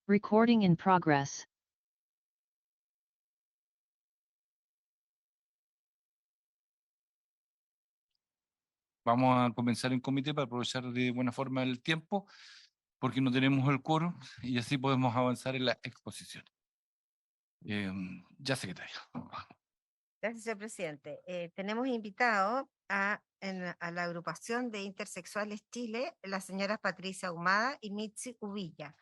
Recording in progress. Vamos a comenzar en comité para aprovechar de buena forma el tiempo, porque no tenemos el quórum y así podemos avanzar en la exposición. Ya, secretario. Gracias, señor presidente. Tenemos invitado a la agrupación de Intersexuales Chile, la señora Patricia Ahumada y Mitzi Uvilla.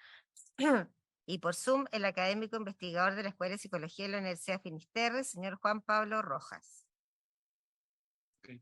Y por Zoom, el académico investigador de la Escuela de Psicología de la Universidad Finisterre, señor Juan Pablo Rojas. Okay.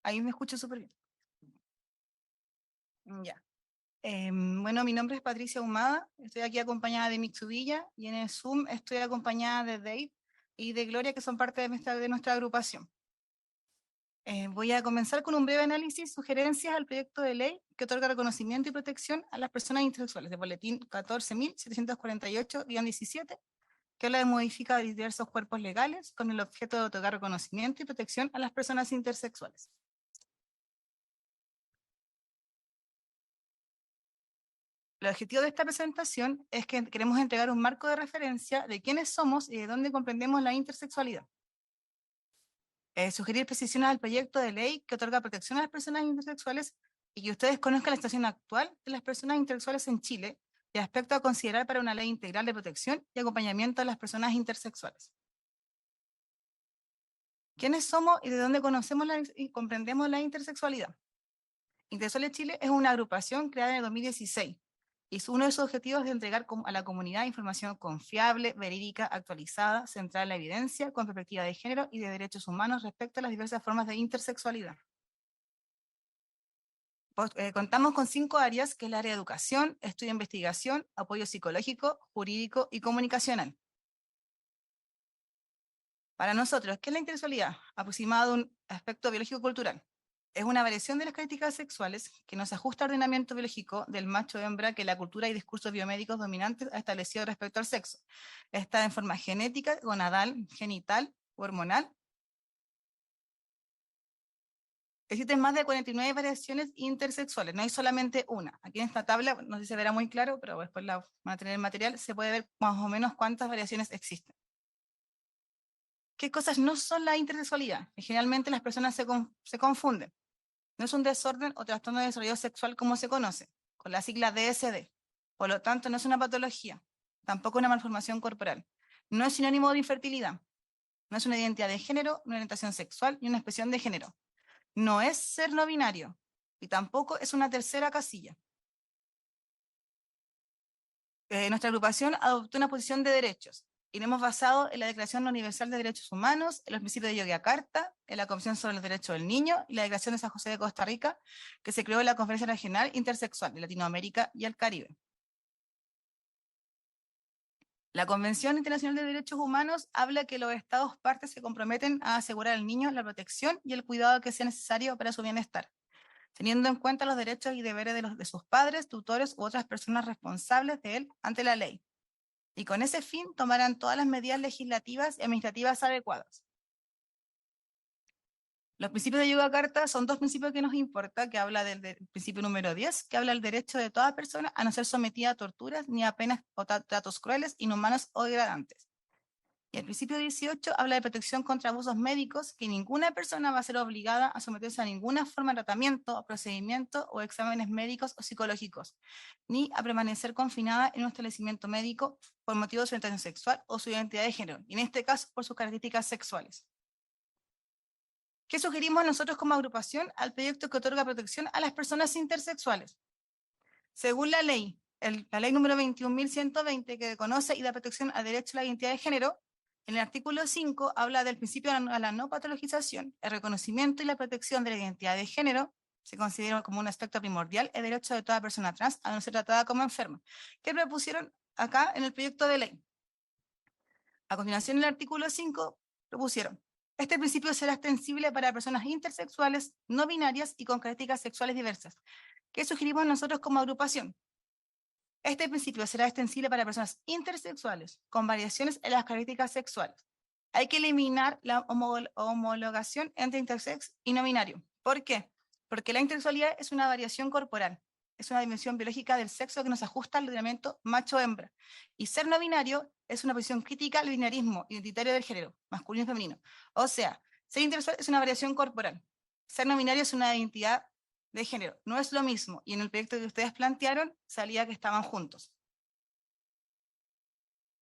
Ahí me escucho súper bien. Ya. Bueno, mi nombre es Patricia Ahumada, estoy aquí acompañada de Mitsubilla y en el Zoom estoy acompañada de Dave y de Gloria, que son parte de nuestra agrupación. Voy a comenzar con un breve análisis, sugerencias al proyecto de ley que otorga reconocimiento y protección a las personas intersexuales, de boletín 14.748-17, que habla de modificar diversos cuerpos legales con el objeto de otorgar reconocimiento y protección a las personas intersexuales. El objetivo de esta presentación es que queremos entregar un marco de referencia de quiénes somos y de dónde comprendemos la intersexualidad. Sugerir precisiones al proyecto de ley que otorga protección a las personas intersexuales y que ustedes conozcan la situación actual de las personas intersexuales en Chile y aspectos a considerar para una ley integral de protección y acompañamiento a las personas intersexuales. ¿Quiénes somos y de dónde conocemos y comprendemos la intersexualidad? Intersexuales Chile es una agrupación creada en el 2016. Y uno de sus objetivos es entregar a la comunidad información confiable, verídica, actualizada, centrada en la evidencia, con perspectiva de género y de derechos humanos respecto a las diversas formas de intersexualidad. Contamos con 5 áreas, que es el área de educación, estudio e investigación, apoyo psicológico, jurídico y comunicacional. Para nosotros, ¿qué es la intersexualidad? Aproximado a un aspecto biológico-cultural. Es una variación de las características sexuales que nos ajusta al ordenamiento biológico del macho-hembra que la cultura y discursos biomédicos dominantes ha establecido respecto al sexo. Está en forma genética, gonadal, genital o hormonal. Existen más de 49 variaciones intersexuales, no hay solamente una. Aquí en esta tabla, no sé si se verá muy claro, pero después la van a tener el material, se puede ver más o menos cuántas variaciones existen. ¿Qué cosas no son la intersexualidad? Que generalmente las personas se confunden. No es un desorden o trastorno de desarrollo sexual como se conoce, con la sigla DSD. Por lo tanto, no es una patología, tampoco una malformación corporal. No es sinónimo de infertilidad. No es una identidad de género, una orientación sexual ni una expresión de género. No es ser no binario y tampoco es una tercera casilla. Nuestra agrupación adoptó una posición de derechos y nos hemos basado en la Declaración Universal de Derechos Humanos, en los principios de Yogyakarta, en la Convención sobre los Derechos del Niño y la Declaración de San José de Costa Rica, que se creó en la Conferencia Regional Intersexual de Latinoamérica y el Caribe. La Convención Internacional de Derechos Humanos habla que los Estados partes se comprometen a asegurar al niño la protección y el cuidado que sea necesario para su bienestar, teniendo en cuenta los derechos y deberes de sus padres, tutores u otras personas responsables de él ante la ley. Y con ese fin tomarán todas las medidas legislativas y administrativas adecuadas. Los principios de Yogyakarta son 2 principios que nos importa, que habla del principio número 10, que habla del derecho de toda persona a no ser sometida a torturas ni a penas o tratos crueles, inhumanos o degradantes. Y el principio 18 habla de protección contra abusos médicos, que ninguna persona va a ser obligada a someterse a ninguna forma de tratamiento, procedimiento o exámenes médicos o psicológicos, ni a permanecer confinada en un establecimiento médico por motivo de su orientación sexual o su identidad de género, y en este caso por sus características sexuales. ¿Qué sugerimos nosotros como agrupación al proyecto que otorga protección a las personas intersexuales? Según la ley número 21.120, que reconoce y da protección al derecho a la identidad de género, En el artículo 5 habla del principio a la no patologización, el reconocimiento y la protección de la identidad de género, se considera como un aspecto primordial el derecho de toda persona trans a no ser tratada como enferma, que propusieron acá en el proyecto de ley. A continuación, en el artículo 5 propusieron: este principio será extensible para personas intersexuales, no binarias y con características sexuales diversas. ¿Qué sugerimos nosotros como agrupación? Este principio será extensible para personas intersexuales con variaciones en las características sexuales. Hay que eliminar la homologación entre intersex y no binario. ¿Por qué? Porque la intersexualidad es una variación corporal, es una dimensión biológica del sexo que nos ajusta al ordenamiento macho-hembra. Y ser no binario es una posición crítica al binarismo identitario del género, masculino y femenino. O sea, ser intersexual es una variación corporal. Ser no binario es una identidad de género. No es lo mismo. Y en el proyecto que ustedes plantearon, salía que estaban juntos.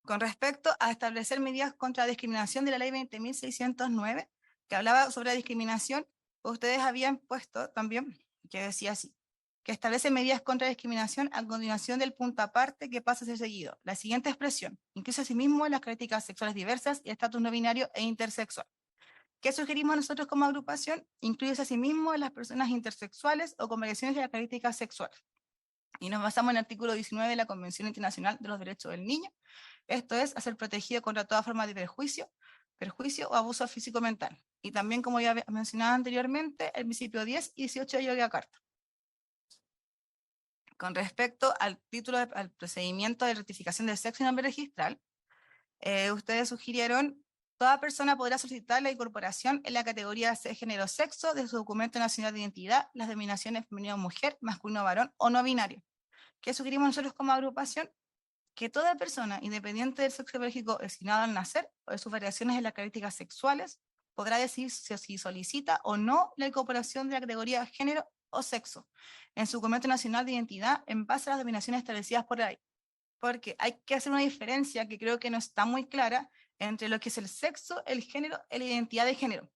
Con respecto a establecer medidas contra la discriminación de la ley 20.609, que hablaba sobre la discriminación, ustedes habían puesto también, que decía así, que establece medidas contra la discriminación a continuación del punto aparte que pasa a ser seguido. La siguiente expresión, incluye asimismo las características sexuales diversas y estatus no binario e intersexual. ¿Qué sugerimos nosotros como agrupación? Incluye asimismo las personas intersexuales o con variaciones de las características sexuales. Y nos basamos en el artículo 19 de la Convención Internacional de los Derechos del Niño. Esto es, a ser protegido contra toda forma de perjuicio o abuso físico-mental. Y también, como ya mencionaba anteriormente, el principio 10 y 18 de Yogyakarta Carta. Con respecto al título, al procedimiento de rectificación del sexo y nombre registral, ustedes sugirieron: toda persona podrá solicitar la incorporación en la categoría de género sexo de su documento nacional de identidad, las denominaciones femenino mujer, masculino varón o no binario. ¿Qué sugerimos nosotros como agrupación? Que toda persona, independiente del sexo biológico designado al nacer o de sus variaciones en las características sexuales, podrá decidir si solicita o no la incorporación de la categoría género o sexo en su documento nacional de identidad en base a las denominaciones establecidas por ahí. Porque hay que hacer una diferencia que creo que no está muy clara entre lo que es el sexo, el género y la identidad de género.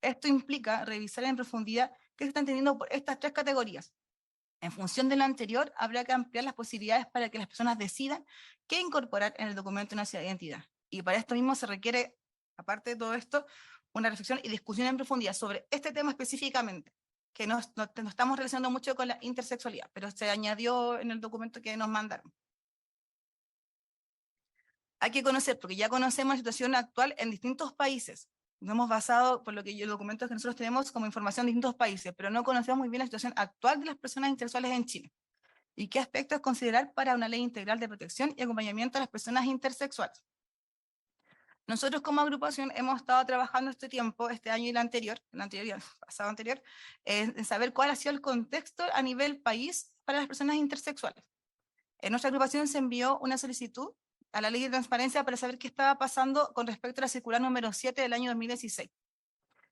Esto implica revisar en profundidad qué se está entendiendo por estas tres categorías. En función de lo anterior, habrá que ampliar las posibilidades para que las personas decidan qué incorporar en el documento nacional de identidad. Y para esto mismo se requiere, aparte de todo esto, una reflexión y discusión en profundidad sobre este tema específicamente, que no estamos relacionando mucho con la intersexualidad, pero se añadió en el documento que nos mandaron. Hay que conocer, porque ya conocemos la situación actual en distintos países. Nos hemos basado, por lo que los documentos que nosotros tenemos, como información de distintos países, pero no conocemos muy bien la situación actual de las personas intersexuales en Chile. ¿Y qué aspectos considerar para una ley integral de protección y acompañamiento a las personas intersexuales? Nosotros como agrupación hemos estado trabajando este tiempo, este año y el pasado anterior, en saber cuál ha sido el contexto a nivel país para las personas intersexuales. En nuestra agrupación se envió una solicitud a la Ley de Transparencia para saber qué estaba pasando con respecto a la circular número 7 del año 2016.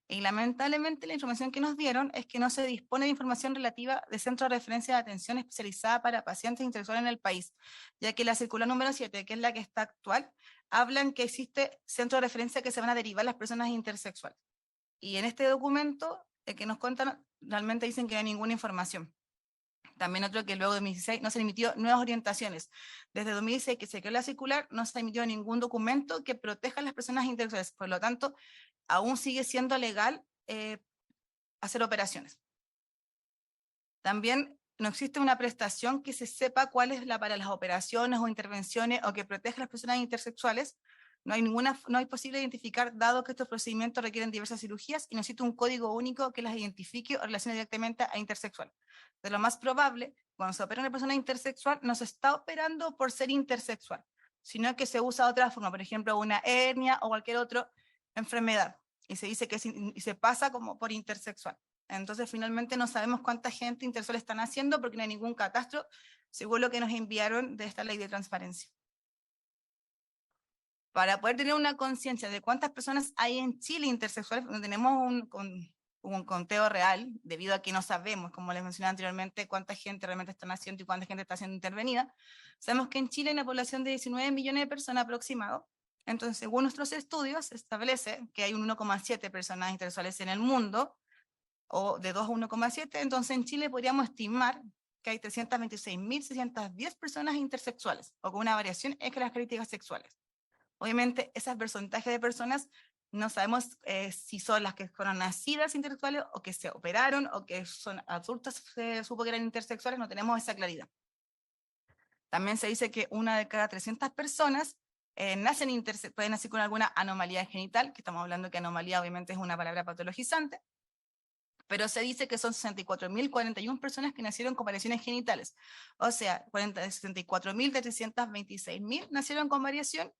Y lamentablemente la información que nos dieron es que no se dispone de información relativa de centro de referencia de atención especializada para pacientes intersexuales en el país, ya que la circular número 7, que es la que está actual, hablan que existe centro de referencia que se van a derivar las personas intersexuales. Y en este documento que nos cuentan, realmente dicen que no hay ninguna información. También otro, que luego de 2016 no se emitió nuevas orientaciones. Desde 2016 que se creó la circular, no se emitió ningún documento que proteja a las personas intersexuales. Por lo tanto, aún sigue siendo legal hacer operaciones. También no existe una prestación que se sepa cuál es la para las operaciones o intervenciones o que proteja a las personas intersexuales. No hay posible identificar, dado que estos procedimientos requieren diversas cirugías y no existe un código único que las identifique o relacione directamente a intersexual. De lo más probable, cuando se opera una persona intersexual, no se está operando por ser intersexual, sino que se usa otra forma, por ejemplo, una hernia o cualquier otra enfermedad, y se dice que y se pasa como por intersexual. Entonces, finalmente no sabemos cuánta gente intersexual están haciendo porque no hay ningún catastro, según lo que nos enviaron de esta ley de transparencia. Para poder tener una conciencia de cuántas personas hay en Chile intersexuales, no tenemos un conteo real, debido a que no sabemos, como les mencioné anteriormente, cuánta gente realmente está naciendo y cuánta gente está siendo intervenida. Sabemos que en Chile hay una población de 19 millones de personas aproximado. Entonces, según nuestros estudios, se establece que hay un 1,7 personas intersexuales en el mundo, o de 2 a 1,7, entonces en Chile podríamos estimar que hay 326.610 personas intersexuales, o con una variación en las características sexuales. Obviamente, ese porcentaje de personas no sabemos si son las que fueron nacidas intersexuales o que se operaron o que son adultas, se supo que eran intersexuales, no tenemos esa claridad. También se dice que 1 de cada 300 personas pueden nacer con alguna anomalía genital, que estamos hablando que anomalía obviamente es una palabra patologizante, pero se dice que son 64.041 personas que nacieron con variaciones genitales. O sea, 64.000 de 326.000 nacieron con variación,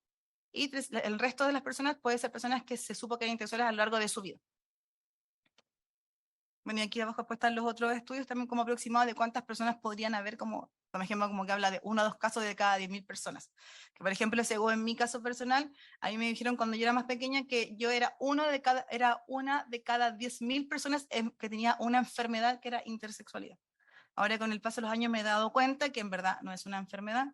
y el resto de las personas puede ser personas que se supo que eran intersexuales a lo largo de su vida. Bueno, y aquí abajo pues están los otros estudios también como aproximado de cuántas personas podrían haber, como por ejemplo, como que habla de 1 o 2 casos de cada 10.000 personas. Que por ejemplo, según en mi caso personal, a mí me dijeron cuando yo era más pequeña que yo era una de cada 10.000 personas que tenía una enfermedad que era intersexualidad. Ahora con el paso de los años me he dado cuenta que en verdad no es una enfermedad,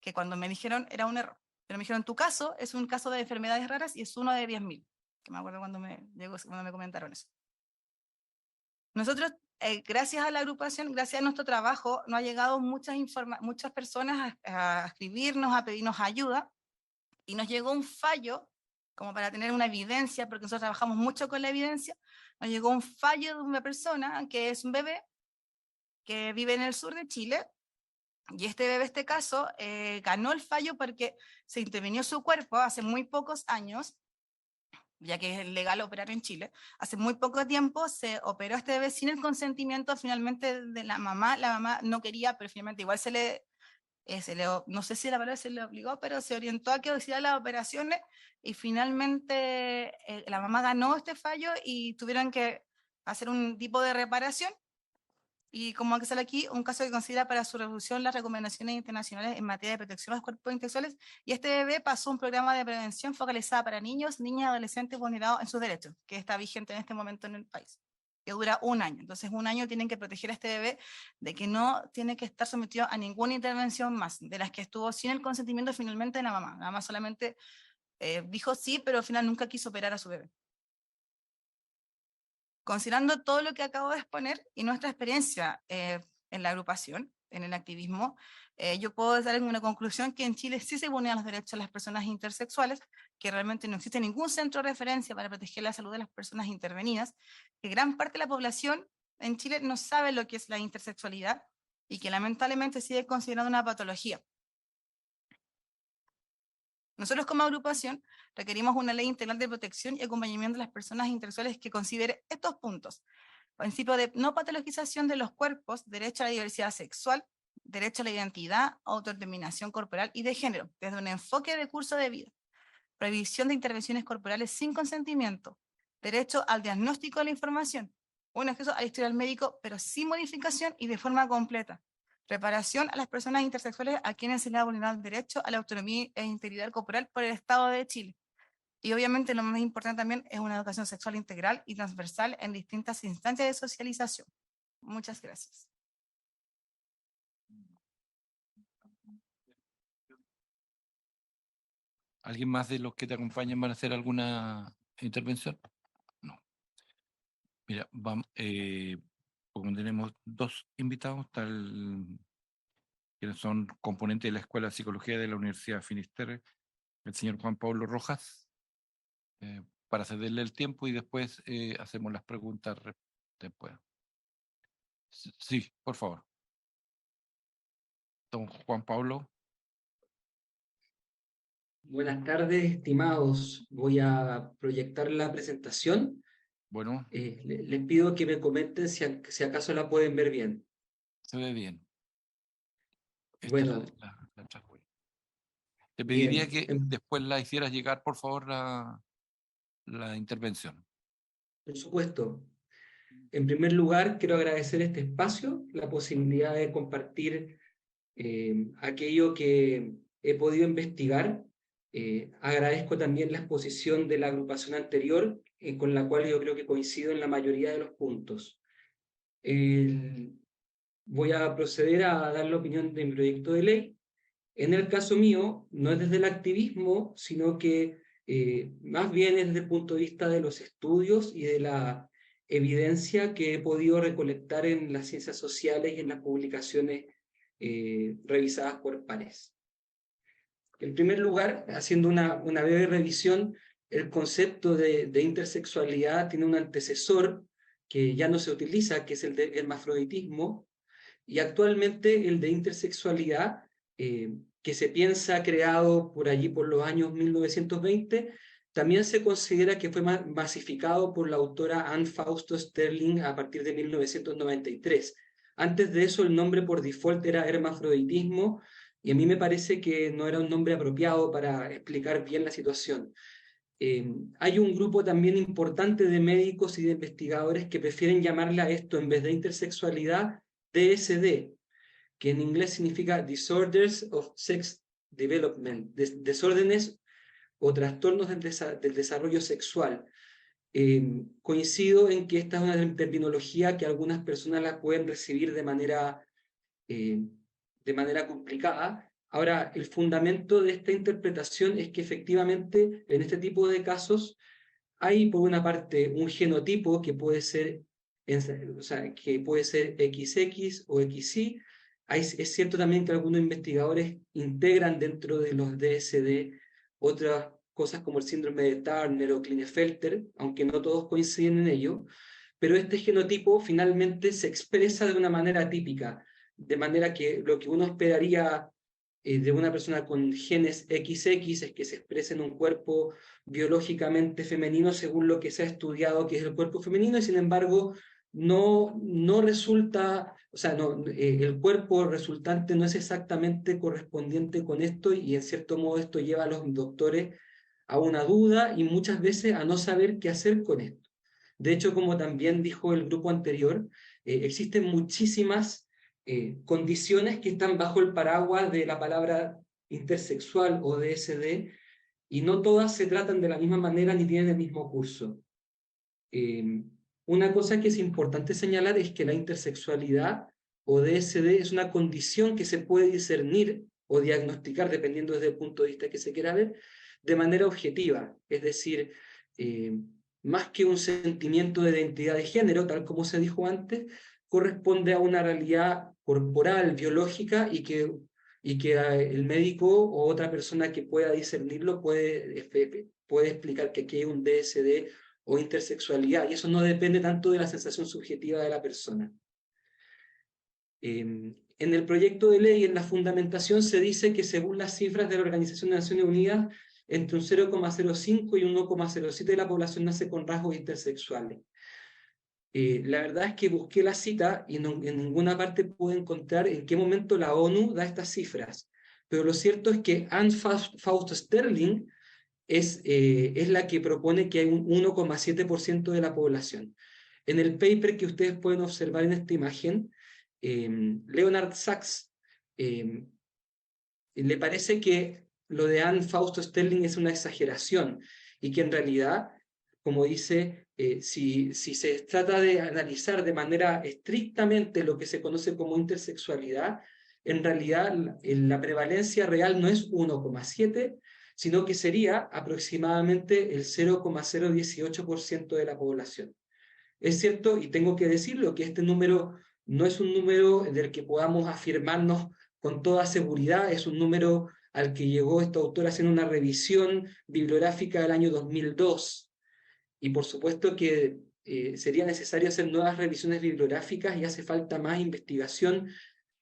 que cuando me dijeron era un error. Pero me dijeron, tu caso es un caso de enfermedades raras y es 1 de 10.000. Que me acuerdo cuando me comentaron eso. Nosotros, gracias a la agrupación, gracias a nuestro trabajo, nos ha llegado muchas personas a escribirnos, a pedirnos ayuda, y nos llegó un fallo, como para tener una evidencia, porque nosotros trabajamos mucho con la evidencia, nos llegó un fallo de una persona que es un bebé que vive en el sur de Chile, y este bebé, en este caso, ganó el fallo porque se intervinió su cuerpo hace muy pocos años, ya que es legal operar en Chile. Hace muy poco tiempo se operó a este bebé sin el consentimiento finalmente de la mamá no quería, pero finalmente igual no sé si la palabra se le obligó, pero se orientó a que hiciera las operaciones, y finalmente la mamá ganó este fallo y tuvieron que hacer un tipo de reparación. Y como que sale aquí, un caso que considera para su resolución las recomendaciones internacionales en materia de protección a los cuerpos intersexuales, y este bebé pasó un programa de prevención focalizada para niños, niñas y adolescentes vulnerados en sus derechos, que está vigente en este momento en el país, que dura 1 año. Entonces, 1 año tienen que proteger a este bebé de que no tiene que estar sometido a ninguna intervención más, de las que estuvo sin el consentimiento finalmente de la mamá. La mamá solamente dijo sí, pero al final nunca quiso operar a su bebé. Considerando todo lo que acabo de exponer y nuestra experiencia en la agrupación, en el activismo, yo puedo dar una conclusión que en Chile sí se vulneran los derechos de las personas intersexuales, que realmente no existe ningún centro de referencia para proteger la salud de las personas intervenidas, que gran parte de la población en Chile no sabe lo que es la intersexualidad y que lamentablemente sigue considerando una patología. Nosotros como agrupación requerimos una ley integral de protección y acompañamiento de las personas intersexuales que considere estos puntos: principio de no patologización de los cuerpos, derecho a la diversidad sexual, derecho a la identidad, autodeterminación corporal y de género, desde un enfoque de curso de vida, prohibición de intervenciones corporales sin consentimiento, derecho al diagnóstico de la información, un acceso al historial médico, pero sin modificación y de forma completa, reparación a las personas intersexuales a quienes se les ha vulnerado el derecho a la autonomía e integridad corporal por el Estado de Chile. Y obviamente lo más importante también es una educación sexual integral y transversal en distintas instancias de socialización. Muchas gracias. ¿Alguien más de los que te acompañan van a hacer alguna intervención? No. Mira, vamos, como tenemos 2 invitados, quienes son componentes de la Escuela de Psicología de la Universidad Finisterre, el señor Juan Pablo Rojas, para cederle el tiempo y después hacemos las preguntas después. Sí, por favor. Don Juan Pablo. Buenas tardes, estimados. Voy a proyectar la presentación. Bueno, Les pido que me comenten si acaso la pueden ver bien. se ve bien. Bueno, La transmisión. Te pediría bien. que después la hicieras llegar, por favor, la intervención. Por supuesto. En primer lugar, quiero agradecer este espacio, la posibilidad de compartir aquello que he podido investigar. Agradezco también la exposición de la agrupación anterior, con la cual yo creo que coincido en la mayoría de los puntos. Voy a proceder a dar la opinión de mi proyecto de ley. En el caso mío, no es desde el activismo, sino que más bien es desde el punto de vista de los estudios y de la evidencia que he podido recolectar en las ciencias sociales y en las publicaciones revisadas por pares. En primer lugar, haciendo una breve revisión, el concepto de intersexualidad tiene un antecesor que ya no se utiliza, que es el de hermafroditismo, y actualmente el de intersexualidad, que se piensa creado por allí por los años 1920, también se considera que fue masificado por la autora Anne Fausto Sterling a partir de 1993. Antes de eso el nombre por default era hermafroditismo, y a mí me parece que no era un nombre apropiado para explicar bien la situación. Hay un grupo también importante de médicos y de investigadores que prefieren llamarle a esto, en vez de intersexualidad, DSD, que en inglés significa Disorders of Sex Development, desórdenes o trastornos del desarrollo sexual. Coincido en que esta es una terminología que algunas personas la pueden recibir de manera complicada. Ahora, el fundamento de esta interpretación es que efectivamente en este tipo de casos hay por una parte un genotipo que puede ser, XX o XY. Es cierto también que algunos investigadores integran dentro de los DSD otras cosas como el síndrome de Turner o Klinefelter, aunque no todos coinciden en ello, pero este genotipo finalmente se expresa de una manera típica, de manera que lo que uno esperaría de una persona con genes XX es que se exprese en un cuerpo biológicamente femenino según lo que se ha estudiado que es el cuerpo femenino, y sin embargo no resulta, el cuerpo resultante no es exactamente correspondiente con esto, y en cierto modo esto lleva a los doctores a una duda y muchas veces a no saber qué hacer con esto. De hecho, como también dijo el grupo anterior, existen muchísimas condiciones que están bajo el paraguas de la palabra intersexual o DSD, y no todas se tratan de la misma manera ni tienen el mismo curso. Una cosa que es importante señalar es que la intersexualidad o DSD es una condición que se puede discernir o diagnosticar, dependiendo desde el punto de vista que se quiera ver, de manera objetiva, es decir, más que un sentimiento de identidad de género, tal como se dijo antes, corresponde a una realidad corporal, biológica, y que el médico o otra persona que pueda discernirlo puede explicar que aquí hay un DSD o intersexualidad, y eso no depende tanto de la sensación subjetiva de la persona. En el proyecto de ley, en la fundamentación, se dice que según las cifras de la Organización de Naciones Unidas, entre un 0,05 y un 1,07 de la población nace con rasgos intersexuales. La verdad es que busqué la cita y en ninguna parte pude encontrar en qué momento la ONU da estas cifras, pero lo cierto es que Anne Fausto Sterling es la que propone que hay un 1,7% de la población. En el paper que ustedes pueden observar en esta imagen, Leonard Sachs le parece que lo de Anne Fausto Sterling es una exageración, y que en realidad, como dice, si se trata de analizar de manera estrictamente lo que se conoce como intersexualidad, en realidad la prevalencia real no es 1,7, sino que sería aproximadamente el 0,018% de la población. Es cierto, y tengo que decirlo, que este número no es un número del que podamos afirmarnos con toda seguridad, es un número al que llegó esta autora haciendo una revisión bibliográfica del año 2002, y por supuesto que sería necesario hacer nuevas revisiones bibliográficas y hace falta más investigación.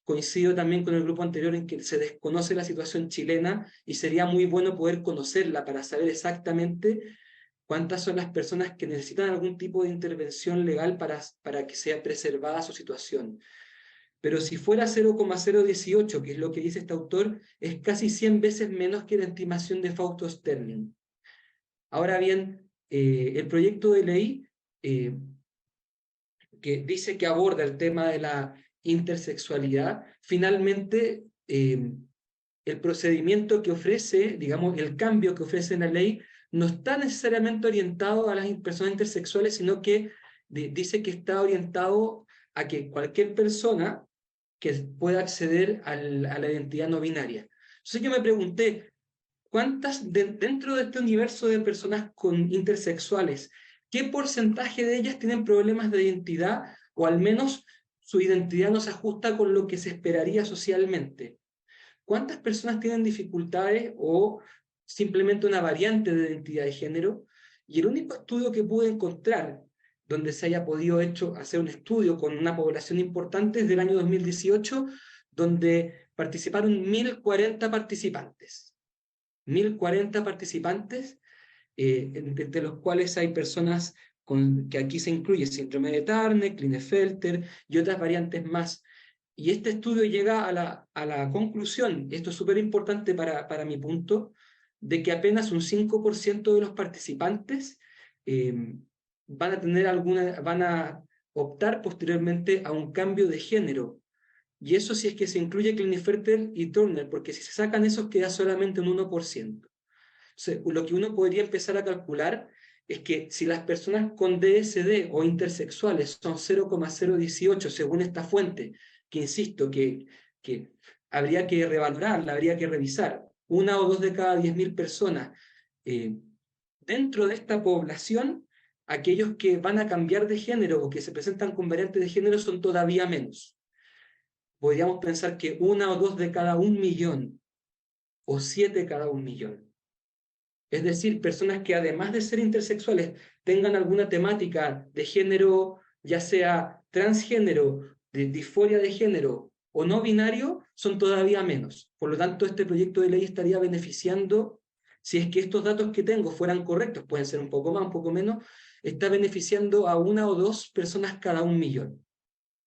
Coincido también con el grupo anterior en que se desconoce la situación chilena, y sería muy bueno poder conocerla para saber exactamente cuántas son las personas que necesitan algún tipo de intervención legal para que sea preservada su situación. Pero si fuera 0,018, que es lo que dice este autor, es casi 100 veces menos que la estimación de Fausto Sterling. Ahora bien, el proyecto de ley que dice que aborda el tema de la intersexualidad, finalmente el procedimiento que ofrece, digamos, el cambio que ofrece en la ley, no está necesariamente orientado a las personas intersexuales, sino que dice que está orientado a que cualquier persona que pueda acceder a la identidad no binaria. Entonces yo me pregunté, ¿cuántas dentro de este universo de personas intersexuales, qué porcentaje de ellas tienen problemas de identidad, o al menos su identidad no se ajusta con lo que se esperaría socialmente? cuántas personas tienen dificultades o simplemente una variante de identidad de género, y el único estudio que pude encontrar donde se haya podido hacer un estudio con una población importante es del año 2018, donde participaron 1.040 participantes. 1.040 participantes, entre los cuales hay personas que aquí se incluye síndrome de Turner, Klinefelter y otras variantes más. Y este estudio llega a la conclusión, y esto es súper importante para mi punto, de que apenas un 5% de los participantes van a optar posteriormente a un cambio de género. Y eso si es que se incluye Klinefelter y Turner, porque si se sacan esos queda solamente un 1%. Entonces, lo que uno podría empezar a calcular es que si las personas con DSD o intersexuales son 0,018 según esta fuente, que insisto, que habría que revalorarla, habría que revisar, 1 o 2 de cada 10.000 personas, dentro de esta población, aquellos que van a cambiar de género o que se presentan con variantes de género son todavía menos. Podríamos pensar que 1 o 2 de cada 1.000.000 o 7 cada 1.000.000. Es decir, personas que además de ser intersexuales tengan alguna temática de género, ya sea transgénero, de disforia de género o no binario, son todavía menos. Por lo tanto, este proyecto de ley estaría beneficiando, si es que estos datos que tengo fueran correctos, pueden ser un poco más, un poco menos, está beneficiando a 1 o 2 personas cada 1.000.000. O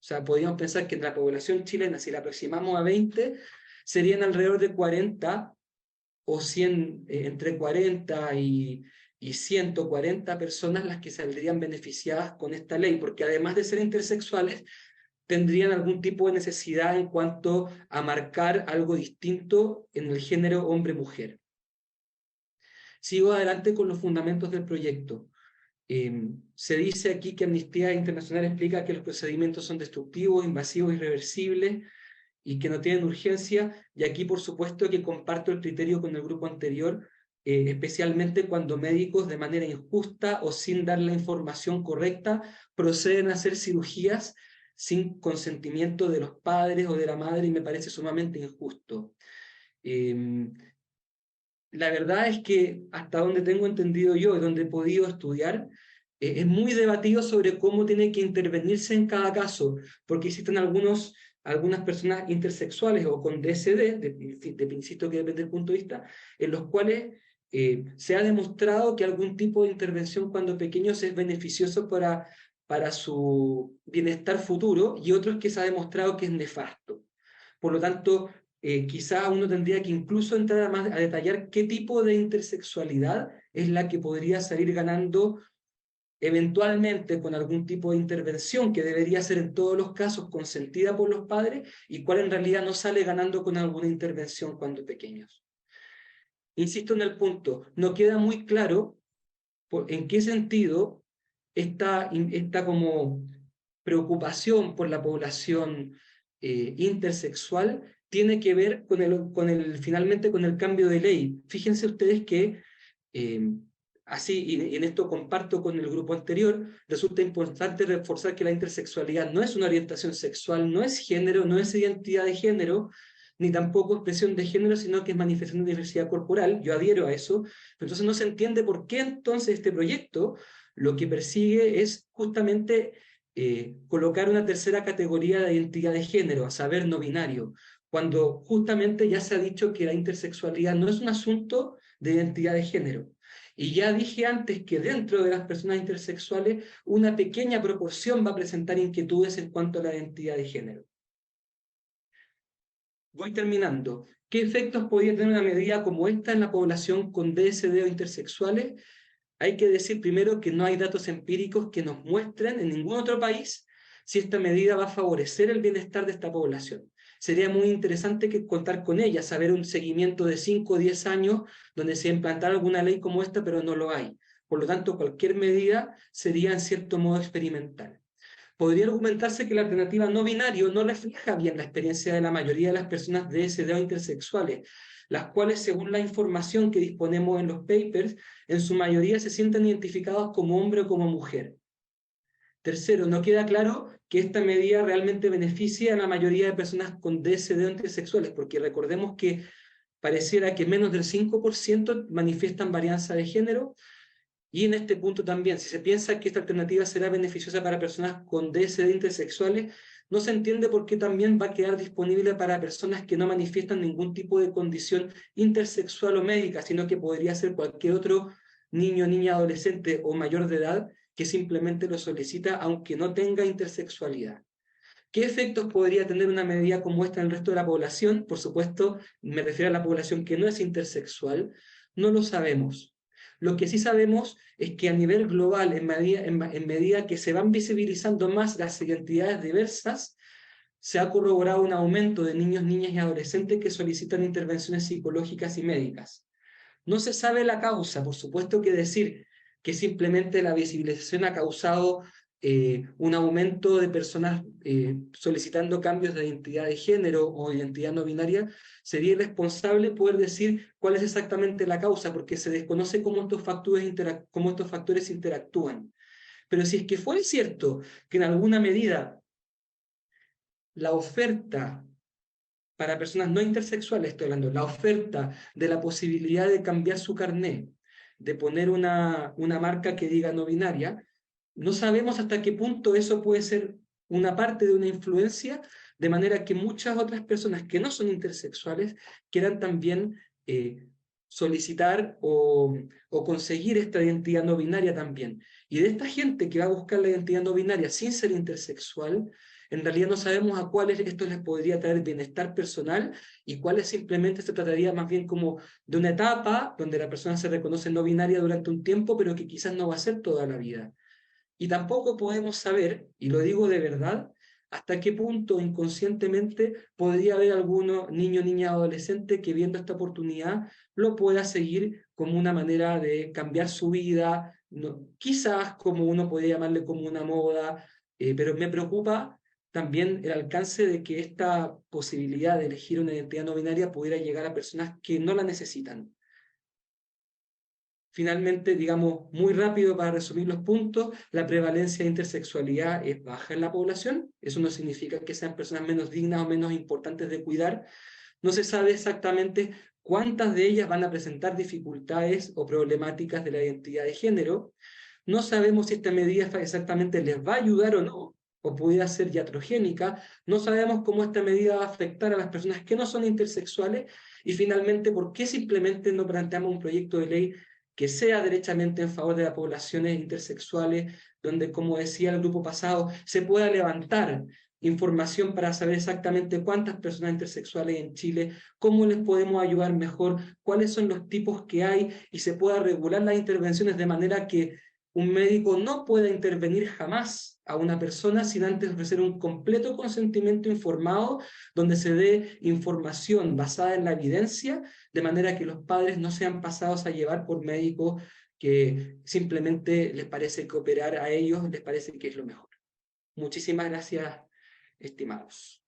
sea, podríamos pensar que la población chilena, si la aproximamos a 20, serían alrededor de 40 o 100, entre 40 y 140 personas las que saldrían beneficiadas con esta ley, porque además de ser intersexuales, tendrían algún tipo de necesidad en cuanto a marcar algo distinto en el género hombre-mujer. Sigo adelante con los fundamentos del proyecto. Se dice aquí que Amnistía Internacional explica que los procedimientos son destructivos, invasivos, irreversibles, y que no tienen urgencia, y aquí por supuesto que comparto el criterio con el grupo anterior, especialmente cuando médicos de manera injusta o sin dar la información correcta proceden a hacer cirugías sin consentimiento de los padres o de la madre, y me parece sumamente injusto. La verdad es que hasta donde tengo entendido yo y donde he podido estudiar, es muy debatido sobre cómo tiene que intervenirse en cada caso, porque existen algunas personas intersexuales o con DSD, insisto que depende del punto de vista, en los cuales se ha demostrado que algún tipo de intervención cuando pequeños es beneficioso para su bienestar futuro, y otros que se ha demostrado que es nefasto. Por lo tanto, quizá uno tendría que incluso entrar a detallar qué tipo de intersexualidad es la que podría salir ganando eventualmente con algún tipo de intervención que debería ser en todos los casos consentida por los padres, y cuál en realidad no sale ganando con alguna intervención cuando pequeños. Insisto en el punto, no queda muy claro en qué sentido esta como preocupación por la población intersexual tiene que ver finalmente con el cambio de ley. Fíjense ustedes que así, y en esto comparto con el grupo anterior, resulta importante reforzar que la intersexualidad no es una orientación sexual, no es género, no es identidad de género, ni tampoco expresión de género, sino que es manifestación de diversidad corporal. Yo adhiero a eso, pero entonces no se entiende por qué entonces este proyecto lo que persigue es justamente colocar una tercera categoría de identidad de género, a saber, no binario, cuando justamente ya se ha dicho que la intersexualidad no es un asunto de identidad de género. Y ya dije antes que dentro de las personas intersexuales una pequeña proporción va a presentar inquietudes en cuanto a la identidad de género. Voy terminando. ¿Qué efectos podría tener una medida como esta en la población con DSD o intersexuales? Hay que decir primero que no hay datos empíricos que nos muestren en ningún otro país si esta medida va a favorecer el bienestar de esta población. Sería muy interesante contar con ella, saber un seguimiento de 5 o 10 años donde se implantara alguna ley como esta, pero no lo hay. Por lo tanto, cualquier medida sería en cierto modo experimental. Podría argumentarse que la alternativa no binario no refleja bien la experiencia de la mayoría de las personas DSD o intersexuales, las cuales, según la información que disponemos en los papers, en su mayoría se sienten identificados como hombre o como mujer. Tercero, no queda claro que esta medida realmente beneficie a la mayoría de personas con DSD o intersexuales, porque recordemos que pareciera que menos del 5% manifiestan varianza de género, y en este punto también, si se piensa que esta alternativa será beneficiosa para personas con DSD intersexuales, no se entiende por qué también va a quedar disponible para personas que no manifiestan ningún tipo de condición intersexual o médica, sino que podría ser cualquier otro niño, niña, adolescente o mayor de edad que simplemente lo solicita aunque no tenga intersexualidad. ¿Qué efectos podría tener una medida como esta en el resto de la población? Por supuesto, me refiero a la población que no es intersexual. No lo sabemos. Lo que sí sabemos es que a nivel global, en medida que se van visibilizando más las identidades diversas, se ha corroborado un aumento de niños, niñas y adolescentes que solicitan intervenciones psicológicas y médicas. No se sabe la causa, por supuesto que decir que simplemente la visibilización ha causado un aumento de personas solicitando cambios de identidad de género o identidad no binaria, sería irresponsable poder decir cuál es exactamente la causa, porque se desconoce cómo estos factores interactúan. Pero si es que fuera cierto que en alguna medida la oferta para personas no intersexuales, estoy hablando, la oferta de la posibilidad de cambiar su carné, de poner una marca que diga no binaria, no sabemos hasta qué punto eso puede ser una parte de una influencia, de manera que muchas otras personas que no son intersexuales quieran también solicitar o conseguir esta identidad no binaria también. Y de esta gente que va a buscar la identidad no binaria sin ser intersexual, en realidad no sabemos a cuáles esto les podría traer bienestar personal y cuáles simplemente se trataría más bien como de una etapa donde la persona se reconoce no binaria durante un tiempo, pero que quizás no va a ser toda la vida. Y tampoco podemos saber, y lo digo de verdad, hasta qué punto inconscientemente podría haber alguno niño, niña, adolescente que viendo esta oportunidad lo pueda seguir como una manera de cambiar su vida, no, quizás como uno podría llamarle como una moda, pero me preocupa también el alcance de que esta posibilidad de elegir una identidad no binaria pudiera llegar a personas que no la necesitan. Finalmente, digamos, muy rápido para resumir los puntos, la prevalencia de intersexualidad es baja en la población. Eso no significa que sean personas menos dignas o menos importantes de cuidar. No se sabe exactamente cuántas de ellas van a presentar dificultades o problemáticas de la identidad de género. No sabemos si esta medida exactamente les va a ayudar o no, o pudiera ser iatrogénica. No sabemos cómo esta medida va a afectar a las personas que no son intersexuales. Y finalmente, ¿por qué simplemente no planteamos un proyecto de ley que sea derechamente en favor de las poblaciones intersexuales, donde, como decía el grupo pasado, se pueda levantar información para saber exactamente cuántas personas intersexuales hay en Chile, cómo les podemos ayudar mejor, cuáles son los tipos que hay y se pueda regular las intervenciones de manera que un médico no pueda intervenir jamás a una persona sin antes ofrecer un completo consentimiento informado donde se dé información basada en la evidencia, de manera que los padres no sean pasados a llevar por médicos que simplemente les parece que operar a ellos les parece que es lo mejor. Muchísimas gracias, estimados.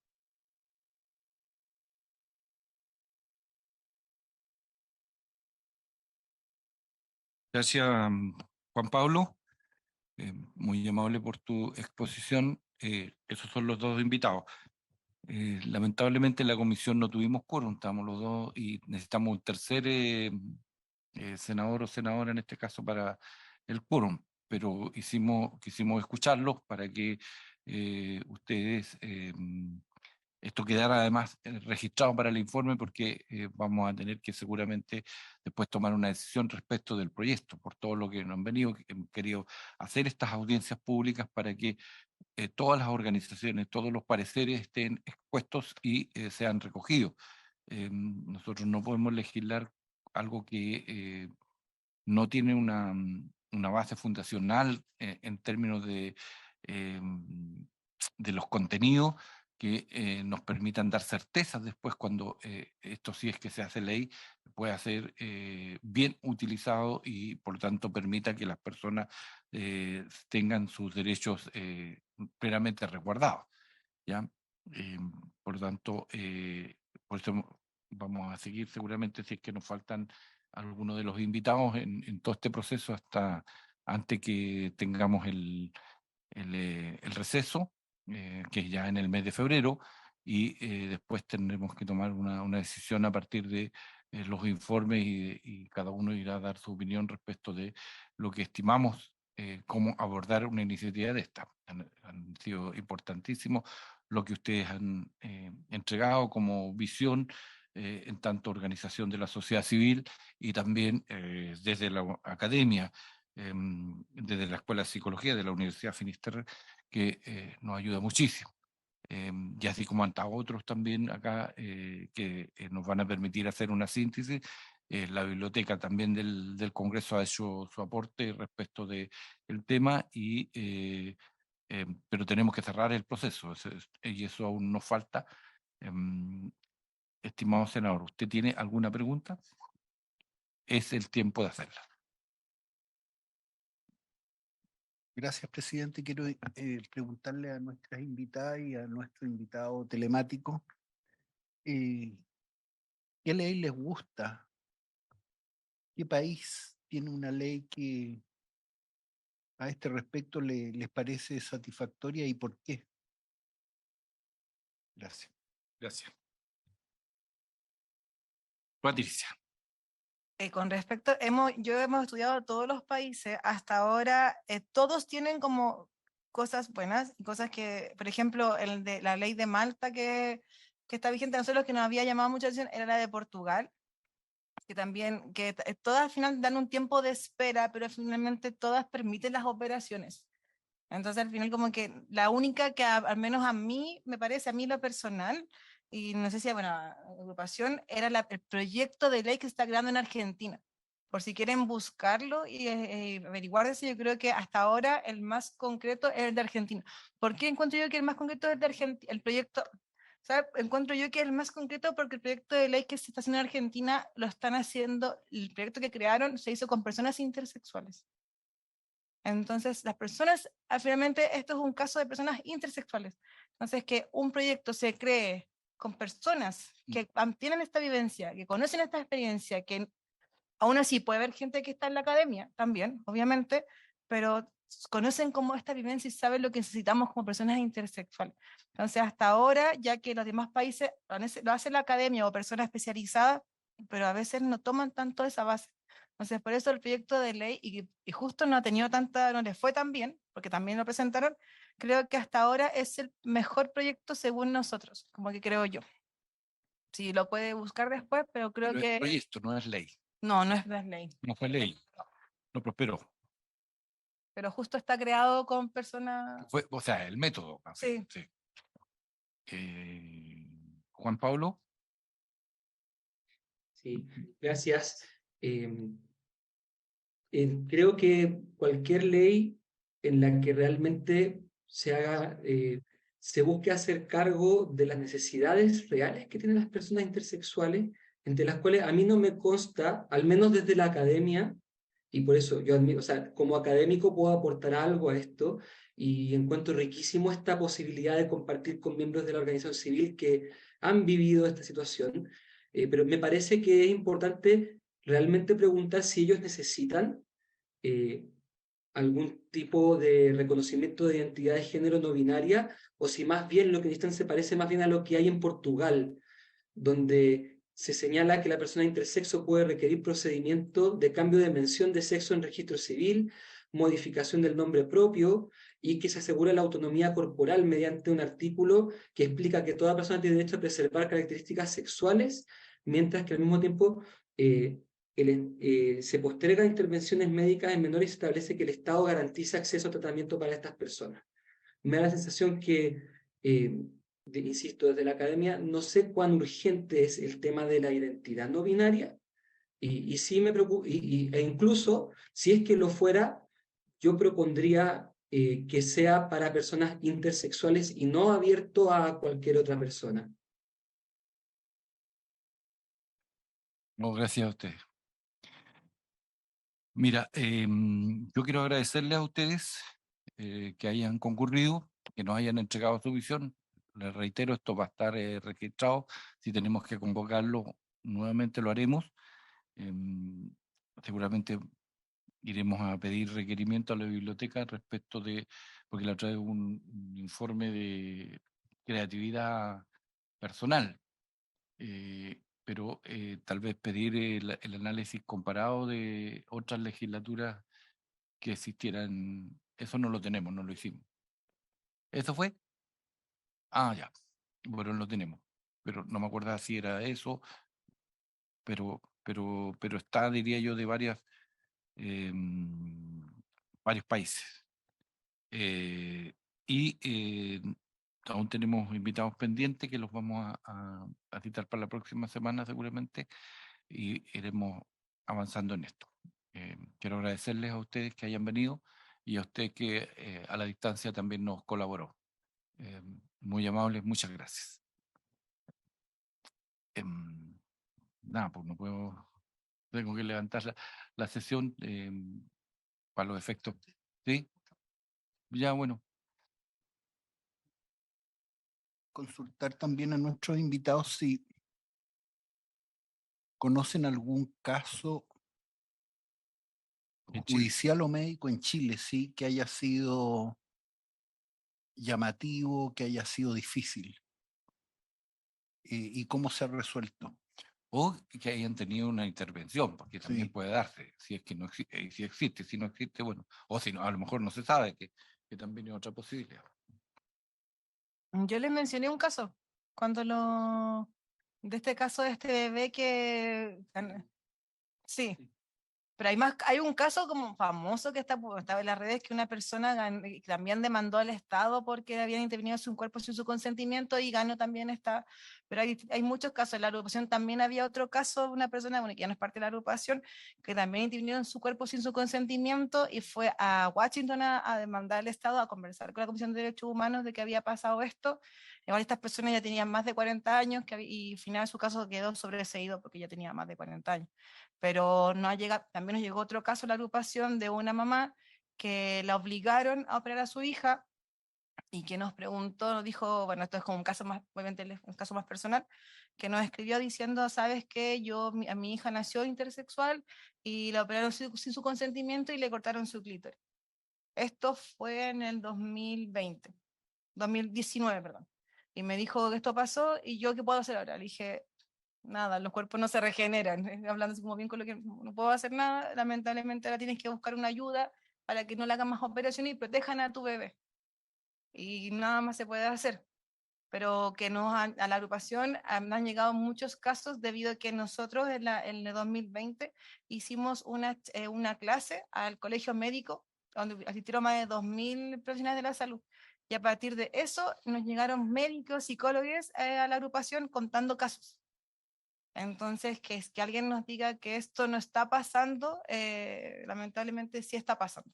Gracias, Juan Pablo. Muy amable por tu exposición. Esos son los dos invitados. Lamentablemente en la comisión no tuvimos quórum, estamos los dos y necesitamos un tercer senador o senadora en este caso para el quórum, pero quisimos escucharlos para que ustedes, esto quedara además registrado para el informe porque vamos a tener que seguramente después tomar una decisión respecto del proyecto, por todo lo que nos han venido, que hemos querido hacer estas audiencias públicas para que todas las organizaciones, todos los pareceres estén expuestos y sean recogidos. Nosotros no podemos legislar algo que no tiene una base fundacional en términos de los contenidos que nos permitan dar certezas después cuando esto, si es que se hace ley, pueda ser bien utilizado y por lo tanto permita que las personas tengan sus derechos plenamente resguardados, ¿ya? Por lo tanto, por eso vamos a seguir seguramente si es que nos faltan algunos de los invitados en todo este proceso hasta antes que tengamos el receso, que es ya en el mes de febrero, y después tendremos que tomar una decisión a partir de los informes y cada uno irá a dar su opinión respecto de lo que estimamos cómo abordar una iniciativa de esta. Han sido importantísimos lo que ustedes han entregado como visión en tanto organización de la sociedad civil y también desde la academia, desde la Escuela de Psicología de la Universidad Finisterre, que nos ayuda muchísimo. Y así como han estado otros también acá que nos van a permitir hacer una síntesis. La biblioteca también del Congreso ha hecho su aporte respecto del tema, pero tenemos que cerrar el proceso y eso aún nos falta. Estimado senador, ¿usted tiene alguna pregunta? Es el tiempo de hacerla. Gracias, presidente. Quiero preguntarle a nuestras invitadas y a nuestro invitado telemático, ¿qué ley les gusta? ¿Qué país tiene una ley que a este respecto les parece satisfactoria y por qué? Gracias. Gracias. Patricia. Con respecto, hemos estudiado todos los países, hasta ahora todos tienen como cosas buenas y cosas que, por ejemplo, la ley de Malta que está vigente, nosotros que nos había llamado mucha atención era la de Portugal, que también, todas al final dan un tiempo de espera, pero finalmente todas permiten las operaciones. Entonces al final como que la única que al menos a mí, me parece, a mí lo personal, y no sé si, bueno, agrupación, era el proyecto de ley que se está creando en Argentina. Por si quieren buscarlo y averiguar eso, yo creo que hasta ahora el más concreto es el de Argentina. ¿Por qué encuentro yo que el más concreto es el de Argentina? El proyecto, ¿sabes? Encuentro yo que es el más concreto porque el proyecto de ley que se está haciendo en Argentina lo están haciendo, el proyecto que crearon se hizo con personas intersexuales. Entonces, las personas, finalmente, esto es un caso de personas intersexuales. Entonces, que un proyecto se cree con personas que tienen esta vivencia, que conocen esta experiencia, que aún así puede haber gente que está en la academia también, obviamente, pero conocen como esta vivencia y saben lo que necesitamos como personas intersexuales. Entonces, hasta ahora, ya que los demás países lo hace la academia o personas especializadas, pero a veces no toman tanto esa base. Entonces, por eso el proyecto de ley, y justo no ha tenido tanta, no les fue tan bien, porque también lo presentaron, creo que hasta ahora es el mejor proyecto según nosotros, como que creo yo. Sí, lo puede buscar después, pero creo Pero que... es proyecto, no es ley. No, no es ley. No fue ley. No prosperó. Pero justo está creado con personas... O sea, el método. Sí. Sí. Juan Pablo. Sí, gracias. Creo que cualquier ley en la que realmente se busque hacer cargo de las necesidades reales que tienen las personas intersexuales, entre las cuales a mí no me consta, al menos desde la academia, y por eso yo admiro, o sea, como académico puedo aportar algo a esto, y encuentro riquísimo esta posibilidad de compartir con miembros de la organización civil que han vivido esta situación, pero me parece que es importante realmente preguntar si ellos necesitan algún tipo de reconocimiento de identidad de género no binaria, o si más bien lo que necesitan se parece más bien a lo que hay en Portugal, donde se señala que la persona intersexo puede requerir procedimiento de cambio de mención de sexo en registro civil, modificación del nombre propio, y que se asegura la autonomía corporal mediante un artículo que explica que toda persona tiene derecho a preservar características sexuales, mientras que al mismo tiempo se postergan intervenciones médicas en menores y se establece que el Estado garantiza acceso a tratamiento para estas personas. Me da la sensación que, insisto, desde la academia, no sé cuán urgente es el tema de la identidad no binaria, y sí me preocupa, e incluso, si es que lo fuera, yo propondría que sea para personas intersexuales y no abierto a cualquier otra persona. No, gracias a ustedes. Mira, yo quiero agradecerles a ustedes que hayan concurrido, que nos hayan entregado su visión. Les reitero, esto va a estar registrado. Si tenemos que convocarlo nuevamente, lo haremos. Seguramente iremos a pedir requerimiento a la biblioteca respecto de, porque la otra vez un informe de creatividad personal, pero tal vez pedir el análisis comparado de otras legislaturas que existieran. Eso no lo tenemos, no lo hicimos. ¿Eso fue? Ah, ya. Bueno, lo tenemos. Pero no me acuerdo si era eso, pero está, diría yo, de varios países. Y aún tenemos invitados pendientes que los vamos a citar para la próxima semana seguramente y iremos avanzando en esto. Quiero agradecerles a ustedes que hayan venido y a usted que a la distancia también nos colaboró. Muy amables, muchas gracias. Nada, pues no puedo, tengo que levantar la sesión para los efectos. ¿Sí? Ya, bueno. Consultar también a nuestros invitados si conocen algún caso En Chile. judicial o médico en Chile, sí, que haya sido llamativo, que haya sido difícil. Y cómo se ha resuelto. O que hayan tenido una intervención, porque también Sí. puede darse, si es que no si existe, si no existe, bueno, o si no, a lo mejor no se sabe, que también es otra posibilidad. Yo les mencioné un caso, de este caso de este bebé que, sí, pero hay un caso como famoso que estaba en las redes que una persona también demandó al Estado porque habían intervenido en su cuerpo sin su consentimiento y ganó también esta, pero hay muchos casos. En la agrupación también había otro caso de una persona, bueno, que ya no es parte de la agrupación, que también intervino en su cuerpo sin su consentimiento y fue a Washington a demandar al Estado, a conversar con la Comisión de Derechos Humanos de que había pasado esto. Igual estas personas ya tenían más de 40 años y al final su caso quedó sobreseído porque ya tenía más de 40 años. Pero no ha llegado, también nos llegó otro caso a la agrupación de una mamá que la obligaron a operar a su hija y que nos preguntó, nos dijo, bueno, esto es como un caso más, obviamente un caso más personal, que nos escribió diciendo, sabes que a mi hija nació intersexual y la operaron sin su consentimiento y le cortaron su clítoris. Esto fue en el 2019, perdón. Y me dijo que esto pasó y yo, ¿qué puedo hacer ahora? Le dije, nada, los cuerpos no se regeneran, hablando así como bien con lo que no puedo hacer nada, lamentablemente ahora tienes que buscar una ayuda para que no le hagan más operaciones y protejan a tu bebé. Y nada más se puede hacer. Pero que a la agrupación han llegado muchos casos debido a que nosotros en el 2020 hicimos una clase al colegio médico donde asistieron más de 2000 profesionales de la salud. Y a partir de eso nos llegaron médicos, psicólogos a la agrupación contando casos. Entonces, que alguien nos diga que esto no está pasando, lamentablemente sí está pasando.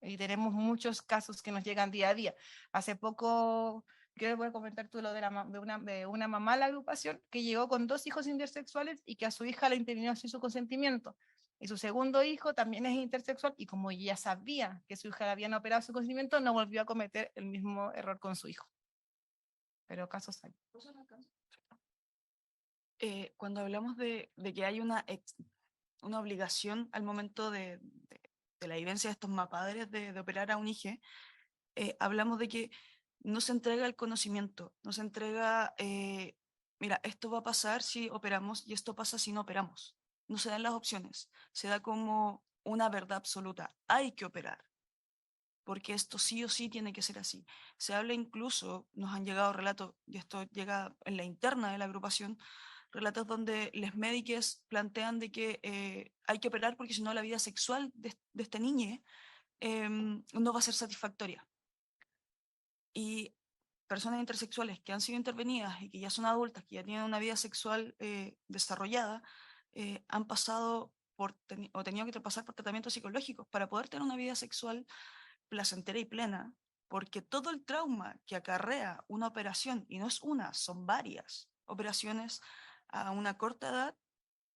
Y tenemos muchos casos que nos llegan día a día. Hace poco, quiero poder comentar tú lo de una mamá a la agrupación que llegó con 2 hijos intersexuales y que a su hija la intervino sin su consentimiento. Y su segundo hijo también es intersexual y como ella sabía que su hija le habían operado su consentimiento, no volvió a cometer el mismo error con su hijo. Pero casos hay. Cuando hablamos de que hay una obligación al momento de la vivencia de estos mapadres de operar a un hijo, hablamos de que no se entrega el conocimiento, no se entrega, mira, esto va a pasar si operamos y esto pasa si no operamos. No se dan las opciones, se da como una verdad absoluta, hay que operar, porque esto sí o sí tiene que ser así. Se habla incluso, nos han llegado relatos, y esto llega en la interna de la agrupación, relatos donde los médicos plantean de que hay que operar porque si no la vida sexual de este niño no va a ser satisfactoria. Y personas intersexuales que han sido intervenidas y que ya son adultas, que ya tienen una vida sexual desarrollada, han pasado o tenido que pasar por tratamientos psicológicos para poder tener una vida sexual placentera y plena, porque todo el trauma que acarrea una operación, y no es una, son varias operaciones a una corta edad,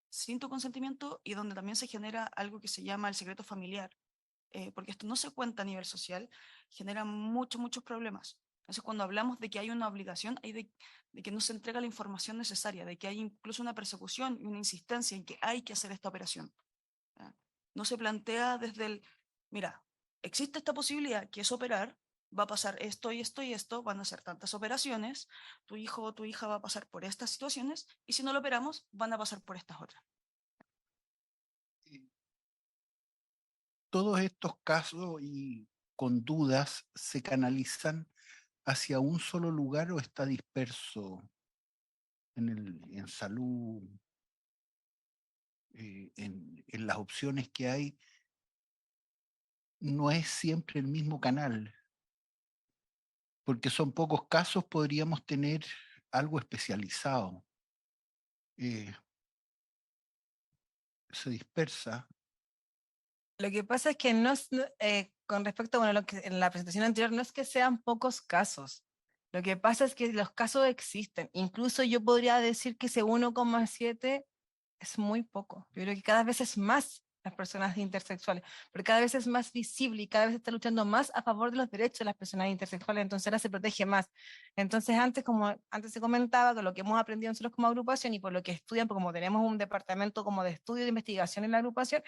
sin tu consentimiento, y donde también se genera algo que se llama el secreto familiar, porque esto no se cuenta a nivel social, genera muchos problemas. Entonces, cuando hablamos de que hay una obligación, hay de que no se entrega la información necesaria, de que hay incluso una persecución y una insistencia en que hay que hacer esta operación. no se plantea desde el, mira, existe esta posibilidad que es operar, va a pasar esto y esto y esto, van a ser tantas operaciones, tu hijo o tu hija va a pasar por estas situaciones, y si no lo operamos, van a pasar por estas otras. Todos estos casos y con dudas se canalizan hacia un solo lugar o está disperso en salud, en las opciones que hay. No es siempre el mismo canal, porque son pocos casos, podríamos tener algo especializado. Se dispersa. Lo que pasa es que con respecto a lo que en la presentación anterior, no es que sean pocos casos. Lo que pasa es que los casos existen. Incluso yo podría decir que ese 1,7 es muy poco. Yo creo que cada vez es más las personas intersexuales, porque cada vez es más visible y cada vez se está luchando más a favor de los derechos de las personas intersexuales, entonces ahora se protege más. Entonces antes, como antes se comentaba, con lo que hemos aprendido nosotros como agrupación y por lo que estudian, porque como tenemos un departamento como de estudio de investigación en la agrupación,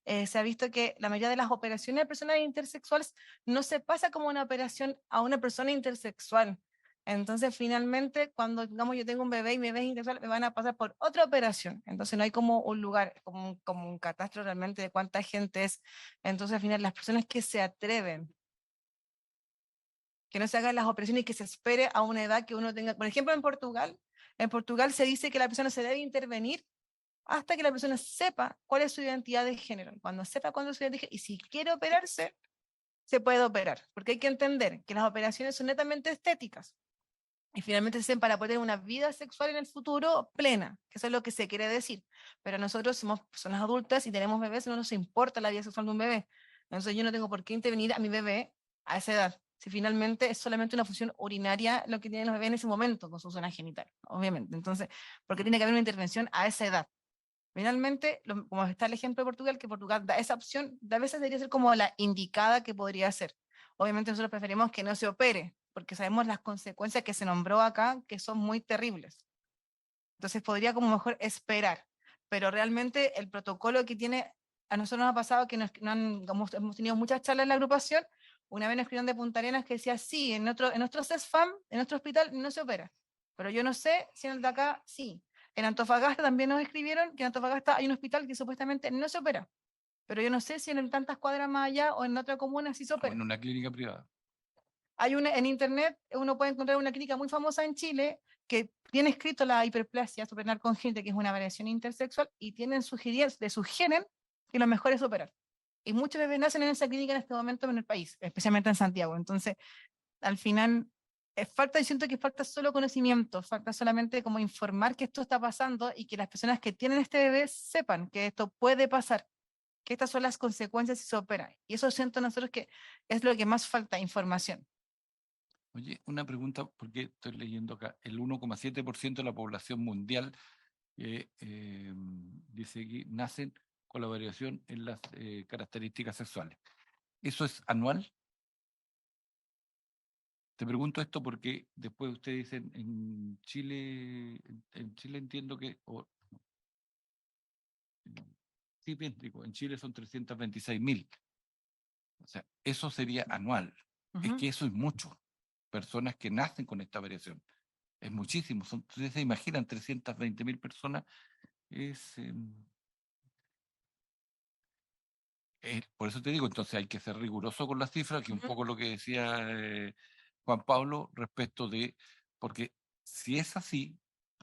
se ha visto que la mayoría de las operaciones de personas intersexuales no se pasa como una operación a una persona intersexual. Entonces, finalmente, cuando digamos yo tengo un bebé y mi bebé es intersexual, me van a pasar por otra operación. Entonces, no hay como un lugar, como un catastro realmente de cuánta gente es. Entonces, al final, las personas que se atreven, que no se hagan las operaciones y que se espere a una edad que uno tenga. Por ejemplo, en Portugal se dice que la persona se debe intervenir hasta que la persona sepa cuál es su identidad de género. Cuando sepa cuándo es su identidad de género, y si quiere operarse, se puede operar. Porque hay que entender que las operaciones son netamente estéticas. Y finalmente se hacen para poder tener una vida sexual en el futuro plena, que eso es lo que se quiere decir. Pero nosotros somos personas adultas y tenemos bebés, no nos importa la vida sexual de un bebé. Entonces yo no tengo por qué intervenir a mi bebé a esa edad. Si finalmente es solamente una función urinaria lo que tienen los bebés en ese momento con su zona genital, obviamente. Entonces, porque tiene que haber una intervención a esa edad. Finalmente, como está el ejemplo de Portugal, que Portugal da esa opción, a veces debería ser como la indicada que podría ser. Obviamente nosotros preferimos que no se opere, porque sabemos las consecuencias que se nombró acá, que son muy terribles. Entonces podría como mejor esperar, pero realmente el protocolo que tiene, a nosotros nos ha pasado que hemos tenido muchas charlas en la agrupación, una vez nos escribieron de Punta Arenas que decía, sí, en nuestro CESFAM, en nuestro hospital no se opera, pero yo no sé si en el de acá sí. En Antofagasta también nos escribieron que en Antofagasta hay un hospital que supuestamente no se opera, pero yo no sé si en tantas cuadras más allá o en otra comuna sí se O opera. en una clínica privada. Hay en internet, uno puede encontrar una clínica muy famosa en Chile que tiene escrito la hiperplasia suprarrenal congénita, que es una variación intersexual, y tienen sugieren que lo mejor es operar. Y muchos bebés nacen en esa clínica en este momento en el país, especialmente en Santiago. Entonces, al final, siento que falta solo conocimiento, falta solamente como informar que esto está pasando y que las personas que tienen este bebé sepan que esto puede pasar, que estas son las consecuencias si se opera. Y eso siento nosotros que es lo que más falta, información. Oye, una pregunta, porque estoy leyendo acá, el 1,7% de la población mundial dice que nacen con la variación en las características sexuales. ¿Eso es anual? Te pregunto esto porque después ustedes dicen en Chile entiendo que, sí, bien, digo, en Chile son 326.000. O sea, eso sería anual. Es que eso es mucho. Personas que nacen con esta variación. Es muchísimo. Ustedes se imaginan 320.000 personas. Por eso te digo, entonces hay que ser riguroso con las cifras, que un poco lo que decía Juan Pablo respecto de, porque si es así,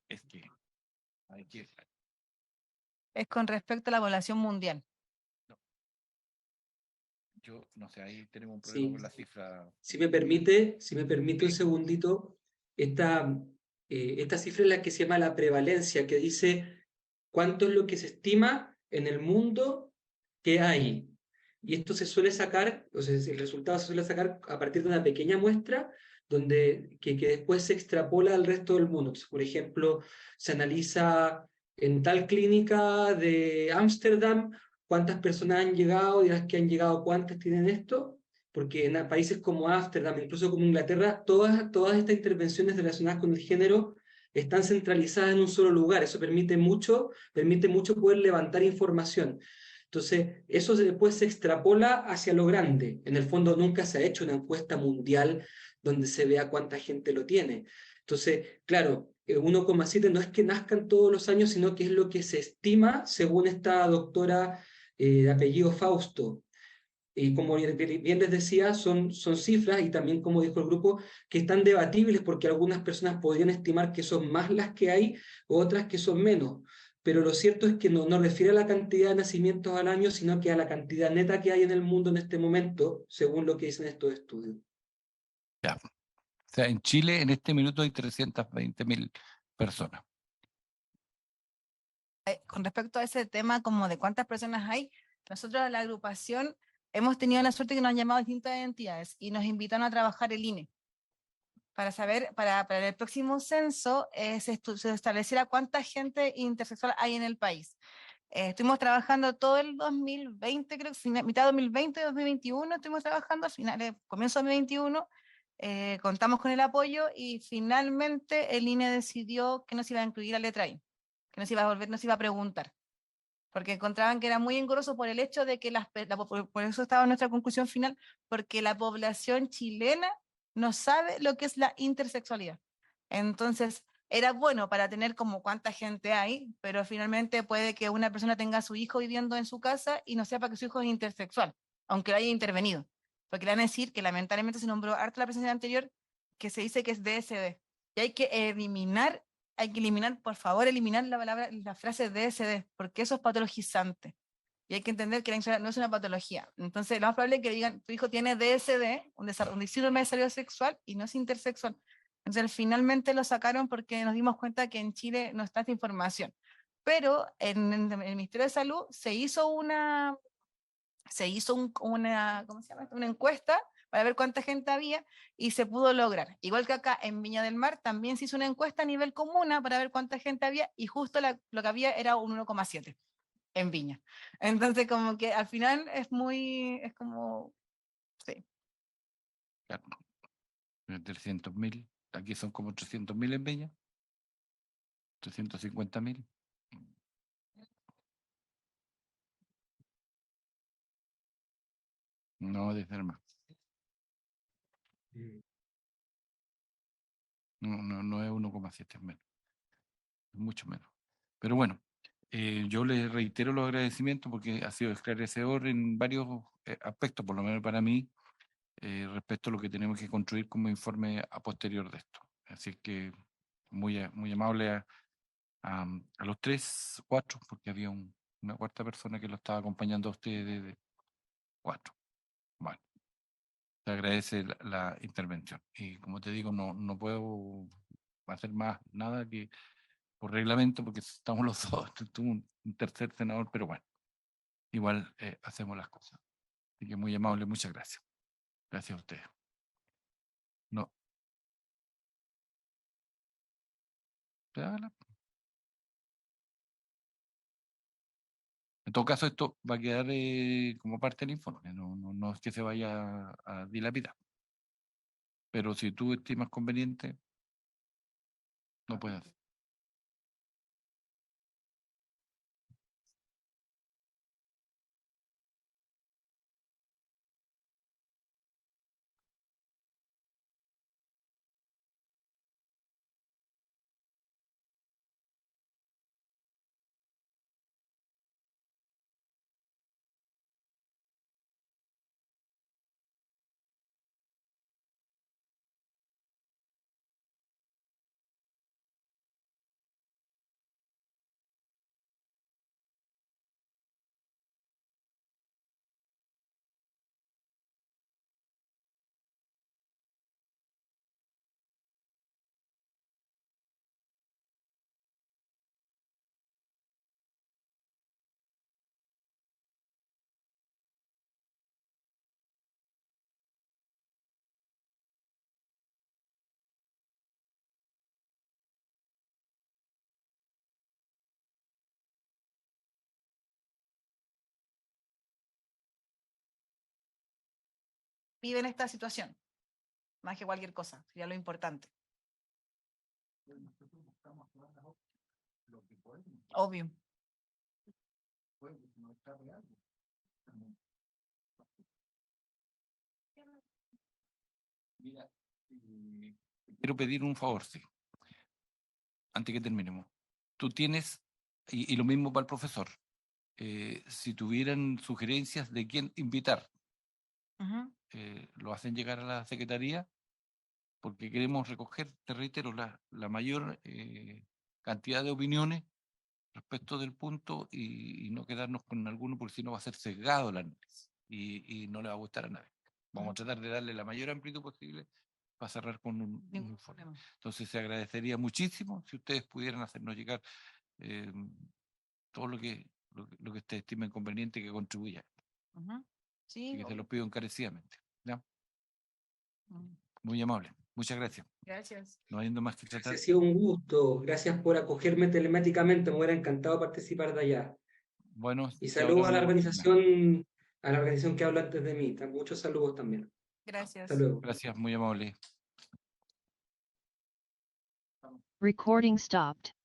es que hay que... Es con respecto a la población mundial. Yo no sé, ahí tenemos un problema con la cifra. Si me permite un segundito, esta cifra es la que se llama la prevalencia, que dice cuánto es lo que se estima en el mundo que hay. Y esto se suele sacar, o sea, el resultado se suele sacar a partir de una pequeña muestra que después se extrapola al resto del mundo. Entonces, por ejemplo, se analiza en tal clínica de Ámsterdam cuántas personas han llegado, y las que han llegado cuántas tienen esto, porque en países como Ámsterdam, incluso como Inglaterra, todas estas intervenciones relacionadas con el género están centralizadas en un solo lugar. Eso permite mucho poder levantar información. Entonces, eso después se extrapola hacia lo grande. En el fondo nunca se ha hecho una encuesta mundial donde se vea cuánta gente lo tiene. Entonces, claro, 1,7 no es que nazcan todos los años, sino que es lo que se estima según esta doctora de apellido Fausto. Y como bien les decía, son cifras, y también como dijo el grupo, que están debatibles porque algunas personas podrían estimar que son más las que hay, otras que son menos. Pero lo cierto es que no refiere a la cantidad de nacimientos al año, sino que a la cantidad neta que hay en el mundo en este momento, según lo que dicen estos estudios. Ya. O sea, en Chile en este minuto hay 320.000 personas. Con respecto a ese tema como de cuántas personas hay, nosotros en la agrupación hemos tenido la suerte que nos han llamado distintas entidades y nos invitan a trabajar el INE para saber, para el próximo censo se estableciera cuánta gente intersexual hay en el país. Estuvimos trabajando todo el 2020, creo que mitad de 2020, 2021, estuvimos trabajando, comienzo de 2021, contamos con el apoyo y finalmente el INE decidió que nos iba a incluir la letra I, que nos iba a volver, nos iba a preguntar, porque encontraban que era muy engorroso por el hecho de que por eso estaba nuestra conclusión final, porque la población chilena no sabe lo que es la intersexualidad. Entonces, era bueno para tener como cuánta gente hay, pero finalmente puede que una persona tenga a su hijo viviendo en su casa y no sepa que su hijo es intersexual, aunque lo haya intervenido. Porque le van a decir que lamentablemente se nombró harto la presencia anterior, que se dice que es DSD. Y hay que eliminar, por favor, eliminar la frase DSD, porque eso es patologizante. Y hay que entender que la inseguridad no es una patología. Entonces, lo más probable es que digan, tu hijo tiene DSD, un síndrome de desarrollo sexual, y no es intersexual. Entonces, finalmente lo sacaron porque nos dimos cuenta que en Chile no está esta información. Pero en el Ministerio de Salud se hizo una ¿cómo se llama? Una encuesta para ver cuánta gente había y se pudo lograr. Igual que acá en Viña del Mar también se hizo una encuesta a nivel comuna para ver cuánta gente había y justo lo que había era un 1,7 en Viña. Entonces como que al final es como, sí. Claro. 300.000, aquí son como 300.000 en Viña, 350.000. No, debe ser más. No es 1,7, es menos, es mucho menos. Pero bueno, yo les reitero los agradecimientos porque ha sido esclarecedor en varios aspectos, por lo menos para mí, respecto a lo que tenemos que construir como informe a posterior de esto. Así que muy amable a los 3, 4, porque había una cuarta persona que lo estaba acompañando a ustedes de 4. Bueno, te agradece la intervención. Y como te digo, no puedo hacer más nada que por reglamento, porque estamos los dos, tú un tercer senador, pero bueno, igual hacemos las cosas. Así que muy amable, muchas gracias. Gracias a ustedes. No. En todo caso, esto va a quedar como parte del informe, no es que se vaya a dilapidar. Pero si tú estimas conveniente, no puedes hacer. Viven esta situación, más que cualquier cosa, sería lo importante. Obvio. Mira, quiero pedir un favor, sí, antes que terminemos. Tú tienes, y lo mismo para el profesor, si tuvieran sugerencias de quién invitar, lo hacen llegar a la Secretaría, porque queremos recoger, te reitero, la mayor cantidad de opiniones respecto del punto y no quedarnos con alguno, porque si no va a ser sesgado el análisis y no le va a gustar a nadie. Vamos a tratar de darle la mayor amplitud posible para cerrar con un informe. Entonces se agradecería muchísimo si ustedes pudieran hacernos llegar todo lo que ustedes estimen conveniente que contribuya. Sí, Así que se obvio. lo pido encarecidamente. ¿Ya? Mm. Muy amable. Muchas gracias. Gracias. No habiendo más que tratar. Ha sido un gusto. Gracias por acogerme telemáticamente. Me hubiera encantado participar de allá. Bueno, Y se saludos habrá a una la organización que habló antes de mí. Muchos saludos también. Gracias. Hasta luego. Gracias, muy amable. Recording stopped.